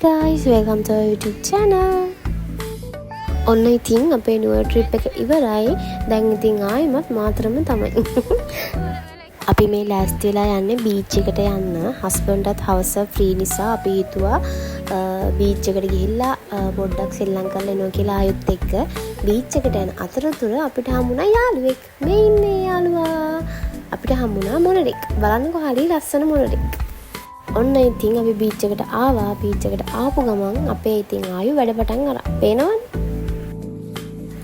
guys, welcome to our YouTube channel. ඔන්න ඉතින් අපේ නිවර් ට්‍රිප් එක ඉවරයි. දැන් ඉතින් ආයෙමත් මාතරම තමයි. අපි මේ ලෑස්ති වෙලා යන්නේ බීච් එකට යන්න. හස්බන්ඩ්ටත් හවස ෆ්‍රී නිසා අපි හිතුවා බීච් එකට ගිහිල්ලා පොඩ්ඩක් ශ්‍රී ලංකාවේ එනවා කියලා ආයුත් එක්ක බීච් එකට යන අතරතුර අපිට හම්බුණා යාළුවෙක්. මේ ඉන්නේ යාළුවා. අපිට හම්බුණා මොනරෙක්. බලන්නකෝ හරිය ලස්සන මොනරෙක්. ඔන්න ඉතින් අපි බීච් එකට ආවා. බීච් එකට ආපු ගමන් අපේ ඉතින් ආයු වැඩ පටන් අරන්. පේනවද?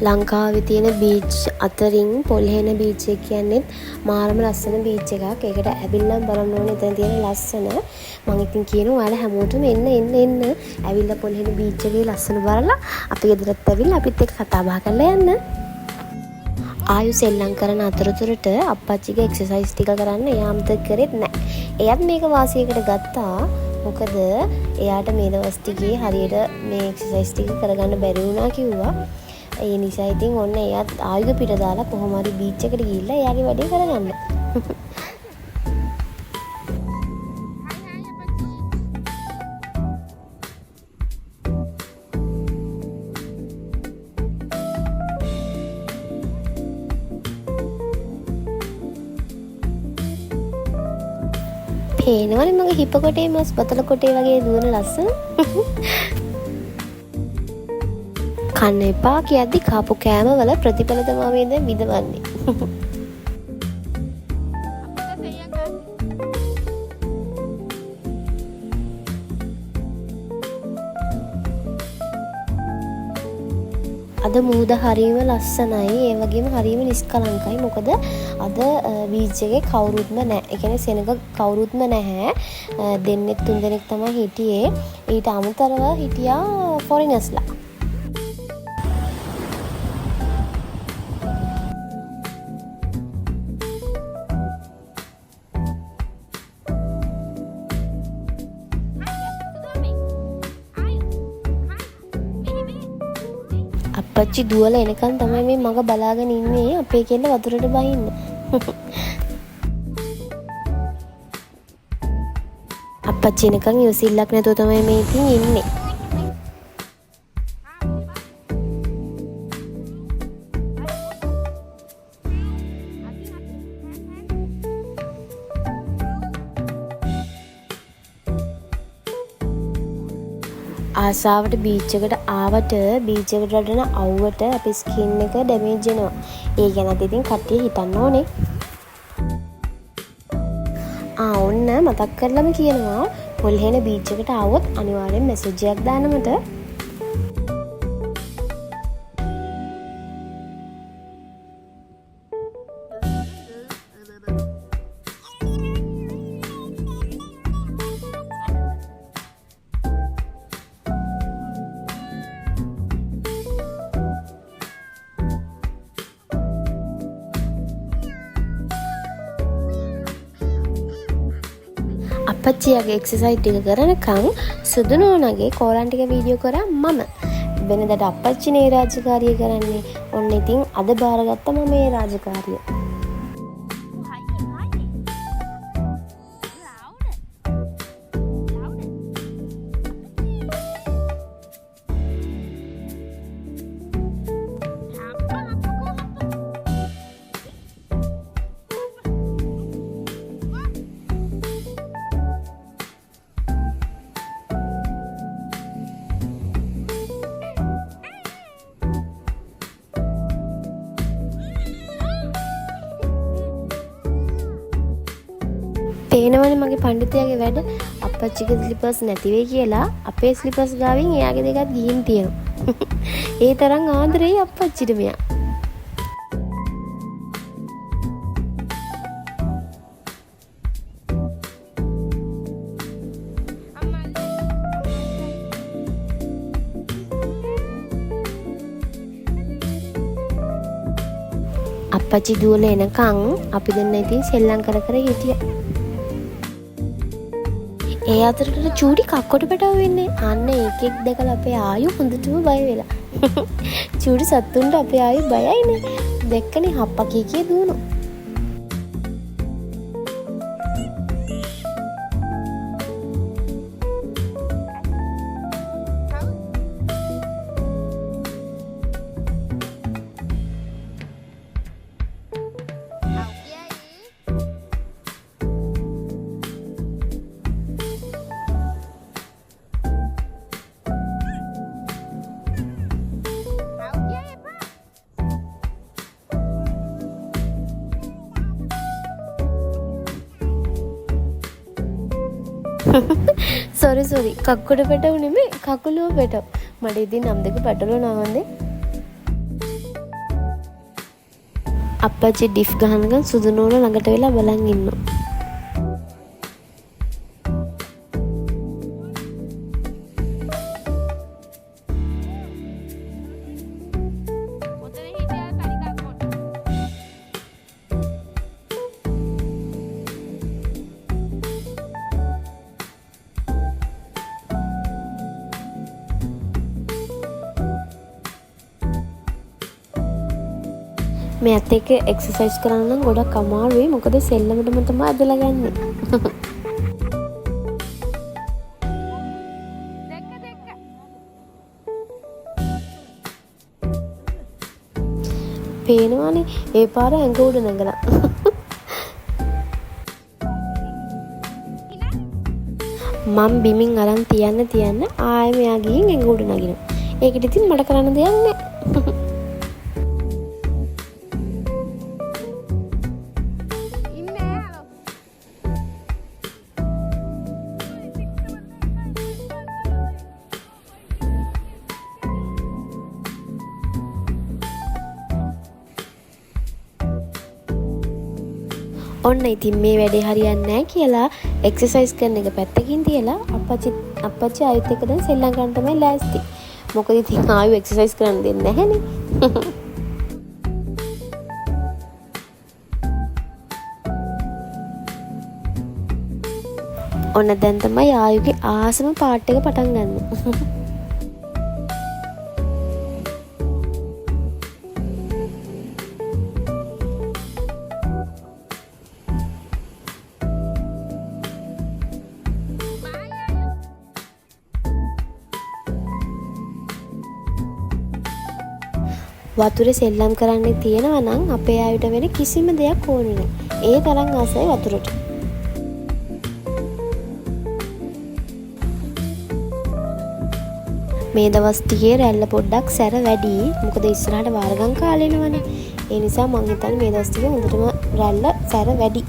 ලංකාවේ තියෙන බීච් අතරින් පොල්හෙන බීච් එක කියන්නේ මාරම ලස්සන බීච් එකක්. ඒකට ඇවිල්ලා බලන්න ඕනේ එතන තියෙන ලස්සන. මම ඉතින් කියනවා ඔයාලා හැමෝටම එන්න. ඇවිල්ලා පොල්හෙන බීච් එකේ ලස්සන බලලා අපි ගෙදරත් ඇවිල්ලා අපිත් එක්ක කතා බහ කරලා යන්න. ආයු සෙල්ලම් කරන අතරතුරට අප්පච්චිගේ එක්සර්සයිස් ටික කරන්න එයාම කරෙත් නැහැ. එයාත් මේක වාසියකට ගත්තා. මොකද එයාට මේ දවස් ටිකේ හරියට මේ එක්සර්සයිස් ටික කරගන්න බැරි වුණා කිව්වා. ඒ නිසා ඉතින් ඔන්න එයාත් ආයුධ පිට දාලා කොහොම හරි බීච් එකට ගිහිල්ලා එයාගේ වැඩේ කරගන්න. පේනවනේ මගේ හිප කොටේ මස් බතල කොටේ වගේ දුවන ලස්සන. කන්න එපා කියද්දි කාපු කෑම වල ප්‍රතිඵල තමයි මේ දැන් විඳවන්නේ. අද මුහුද හරියම ලස්සනයි. ඒ වගේම හරියම නිස්කලංකයි. මොකද අද බීච් එකේ කවුරුත්ම නැහැ. ඒ කියන්නේ සෙනඟ කවුරුත්ම නැහැ. දෙන්නෙක් තුන් දෙනෙක් තමයි හිටියේ. ඊට අමතරව හිටියා ෆොරිනර්ස්ලා. අප්පච්චි දුවලා එනකන් තමයි මේ මග බලාගෙන ඉන්නේ අපේ කෙල්ල වතුරට බහින්න. අප්පච්චි එනකන් ඉවසිල්ලක් නැතුව තමයි මේ ඉතින් ඉන්නේ. ආසාවට බීච් එකට ආවට බීච් එකට රැඳෙන අවුවට අපේ ස්කින් එක ඩැමේජ් වෙනවා. ඒ ගැනත් ඉතින් කට්ටිය හිතන්න ඕනේ. ඔන්න මතක් කරලම කියනවා පොල්හෙන බීච් එකට ආවොත් අනිවාර්යෙන් මැසේජ් එකක් දාන්න මට. අප්පච්චියාගේ එක්සර්සයිස් ටික කරනකම් සුදු නෝනාගේ කෝලන් ටික වීඩියෝ කරා මම. වෙනදට අප්පච්චිනේ රාජකාරිය කරන්නේ. ඔන්න ඉතින් අද බාරගත්ත මම මේ රාජකාරිය. පේනවනේ මගේ පඬිතුයාගේ වැඩ. අප්පච්චිගේ ස්ලිපර්ස් නැති වෙයි කියලා අපේ ස්ලිපර්ස් ගාවින් එයාගේ දෙකත් ගිහින් තියෙනවා. ඒ තරම් ආදරෙයි අප්පච්චිට මෙයා. අප්පච්චි දුවලා එනකන් අපි දෙන්න ඉතින් සෙල්ලම් කර හිටියා. ඒ අතරට චූටි කක්කොට පැටව වෙන්නේ. අන්න ඒකෙක් දැකලා අපේ ආයු හොඳටම බය වෙලා. චූටි සත්තුන්ට අපේ ආයු බයයිනේ. දැක්කනේ හප්පා කී දුවනවා. සොරි කක්කුඩ පැටව නෙමෙයි කකුලුව පැටව. මට ඉතින් නම් දෙක පැටලුණා වන්දේ. අප්පච්චි ඩිෆ් ගහනකන් සුදු නෝන ළඟට වෙලා බලන් ඉන්නවා. මෙයත් එක්ක එක්සර්සයිස් කරන්න නම් ගොඩක් අමාරුයි. මොකද සෙල්ලමටම තමයි ඇදලා ගන්නෙ. පේනවනේ ඒ පාර ඇඟ උඩ නැගලා. මම බිමින් අරන් තියන්න ආයෙ මෙයා ගිහින් ඇඟ උඩ නගිනවා. ඒකට ඉතින් මට කරන්න දෙයක් නැහැ. ඔන්න ඉතින් මේ වැඩේ හරියන්නේ නැහැ කියලා එක්සර්සයිස් කරන එක පැත්තකින් තියලා අප්පච්චි ආයෙත් එක දැන් සෙල්ලම් ගන්න තමයි ලෑස්ති. මොකද ඉතින් ආයෙ එක්සර්සයිස් කරන්න දෙන්නේ නැහැනේ. ඔන්න දැන් තමයි ආයුගේ ආසම පාට් එක පටන් ගන්න. වතුරේ සෙල්ලම් කරන්න තියෙනවා නම් අපේ ආයුට වෙන කිසිම දෙයක් ඕනේ නැහැ. ඒ තරම් ආසයි වතුරට. මේ දවස් ටිකේ රැල්ල පොඩ්ඩක් සැර වැඩි. මොකද ඉස්සරහට වාරගම් කාලේ එනවනේ. ඒ නිසා මං හිතන්නේ මේ දවස් ටිකේ හොඳටම රැල්ල සැර වැඩි.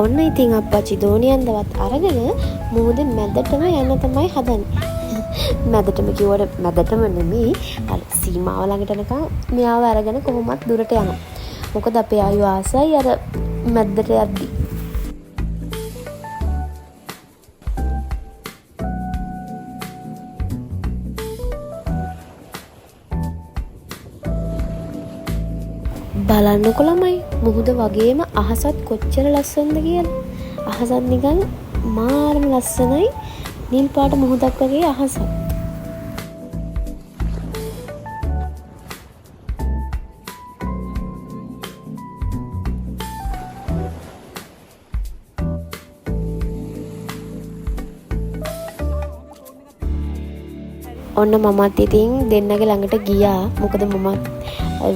ඔන්න ඉතින් අප්පච්චි දෝනියන්දවත් අරගෙන මුහුදේ මැදටම යන්න තමයි හදන්නේ. මැදටම කිව්වට මැදටම නෙමෙයි අර සීමාව ළඟට යනකම් මෙයාව අරගෙන කොහොමත් දුරට යනවා. මොකද අපේ ආයු ආසයි අර මැදට යද්දි. බලන්නකො ළමයි මුහුද වගේම අහසත් කොච්චර ලස්සනද කියලා. අහසත් නිකන් මාරම ලස්සනයි. නිල් පාට මුහුදක් වගේ අහසක්. ඔන්න මමත් ඉතින් දෙන්නගේ ළඟට ගියා. මොකද මමත්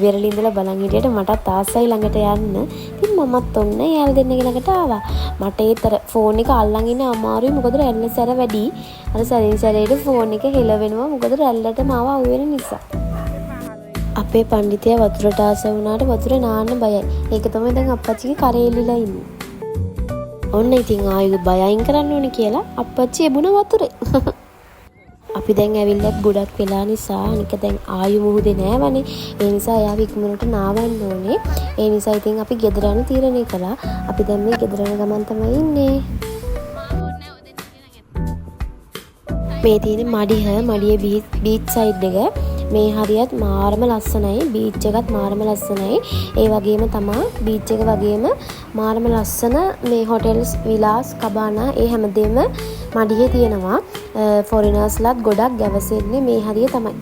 වෙරළේ ඉඳලා බලන් හිටියට මටත් ආසයි ළඟට යන්න. ඉතින් මමත් ඔන්න යාළ දෙන්නගේ ළඟට ආවා. මට ඒතර ෆෝන් එක අල්ලන් ඉන්න අමාරුයි. මොකද රැල්ල සැර වැඩි. අර සැරින් සැරේට ෆෝන් එක හෙලවෙනවා. මොකද රැල්ලට මාව අවු වෙන නිසා. අපේ පඬිතයා වතුරට ආස වුණාට වතුර නාන්න බයයි. ඒක තමයි දැන් අප්පච්චිගේ කරේ එල්ලලා ඉන්නේ. ඔන්න ඉතින් ආයෙ බයයින් කරන්න ඕනේ කියලා අප්පච්චි එබුණ වතුරේ. අපි දැන් ඇවිල්ලත් ගොඩක් වෙලා නිසා අනික දැන් ආයු මුහුදේ නෑවනේ. ඒ නිසා එයාව ඉක්මනට නාවන්න ඕනේ. ඒ නිසා ඉතින් අපි ගෙදර යන තීරණය කළා. අපි දැන් මේ ගෙදර යන ගමන් තමයි ඉන්නේ. මේ තියෙන මඩියේ බීච් සයිඩ් එක මේ හරියත් මාරම ලස්සනයි. බීච් එකත් මාරම ලස්සනයි. ඒ වගේම තමයි බීච් එක වගේම මාරම ලස්සන මේ හොටෙල්ස් විලාස් කබානා ඒ හැමදේම මඩියේ තියෙනවා. ෆොරිනර්ස්ලාත් ගොඩක් ගැවසෙන්නේ මේ හරිය තමයි.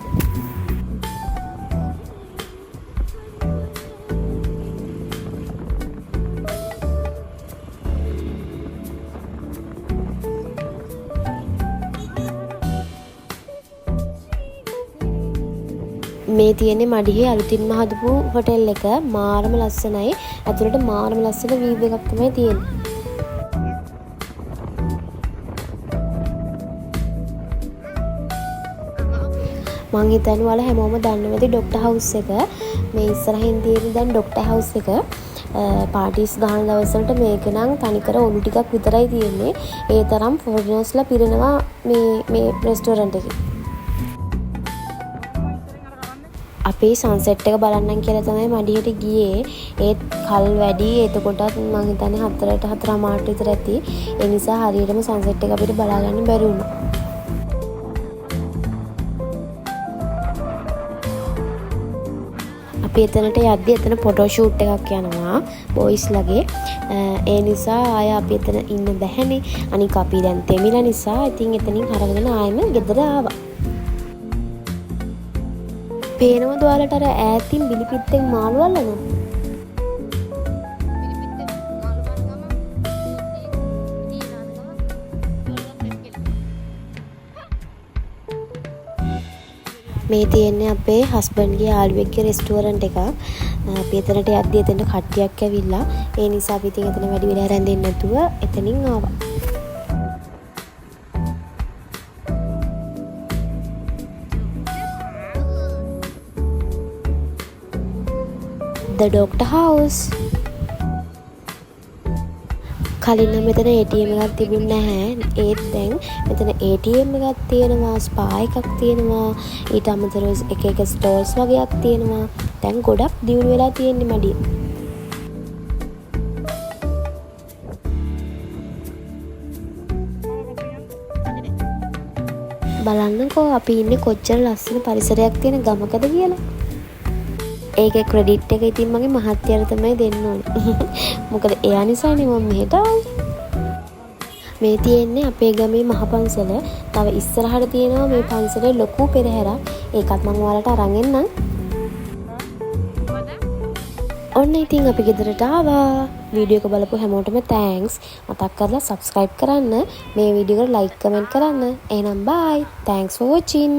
මේ තියෙන්නේ මඩියේ අලුතින්ම හදපු හොටෙල් එක. මාරම ලස්සනයි. ඇතුළට මාරම ලස්සන වීව් එකක් තමයි තියෙන්නේ. මං හිතන්නේ ඔයාලා හැමෝම දන්නවා ඇති ඩොක්ටර් හවුස් එක. මේ ඉස්සරහින් තියෙන දැන් ඩොක්ටර් හවුස් එක පාටිස් ගහන දවස්වලට මේක නම් තනිකර ඔලු ටිකක් විතරයි තියෙන්නේ. ඒ තරම් ෆොරිනර්ස්ලා පිරෙනවා මේ රෙස්ටෝරන්ට් එකේ. අපි සන්සෙට් එක බලන්නම් කියලා තමයි මඩියට ගියේ. ඒත් කල් වැඩි. එතකොටත් මං හිතන්නේ 4ට 4:00 විතර ඇති. ඒ නිසා හරියටම සන්සෙට් එක අපිට බලා ගන්න බැරි වුණා. අපි එතනට යද්දි එතන ෆොටෝ ෂූට් එකක් යනවා බොයිස්ලගේ. ඒ නිසා ආය අපි එතන ඉන්න බැහැනේ. අනික අපි දැන් තෙමිලා නිසා ඉතින් එතනින් හරගෙන ආයෙම ගෙදර ආවා. පේනවද ඔයාලට අර ඈතින් බිලිපිත්තෙන් මාළු අල්ලනවා? මේ තියෙන්නේ අපේ හස්බන්ඩ්ගේ යාළුවෙක්ගේ රෙස්ටෝරන්ට් එකක්. අපි එතනට යද්දි එතනට කට්ටියක් ඇවිල්ලා. ඒ නිසා අපි ඉතින් එතන වැඩි වෙලා රැඳෙන්නේ නැතුව එතනින් ආවා. The Doctor House. කලින් නම් මෙතන ATM එකක් තිබුණේ නැහැ. ඒත් දැන් මෙතන ATM එකක් තියෙනවා, ස්පා එකක් තියෙනවා, ඊට අමතරව එක එක ස්ටෝල්ස් වගේක් තියෙනවා. දැන් ගොඩක් දියුණු වෙලා තියෙන්නේ මඩිය. බලන්නකෝ අපි ඉන්නේ කොච්චර ලස්සන පරිසරයක් තියෙන ගමකද කියලා. ඒකේ ක්‍රෙඩිට් එක ඉතින් මගේ මහත්තයාට තමයි දෙන්න ඕනේ. මොකද එයා නිසානේ මම මෙහෙට ආවේ. මේ තියෙන්නේ අපේ ගමේ මහ පන්සල. තව ඉස්සරහට තියෙනවා මේ පන්සලේ ලොකු පෙරහැරක්. ඒකත් මම ඔයාලට අරන් එන්නම්. ඔන්න ඉතින් අපි ගෙදරට ආවා. වීඩියෝ එක බලපු හැමෝටම තෑන්ක්ස්. මතක් කරලා subscribe කරන්න. මේ වීඩියෝ එකට like comment කරන්න. එහෙනම් bye. Thanks for watching.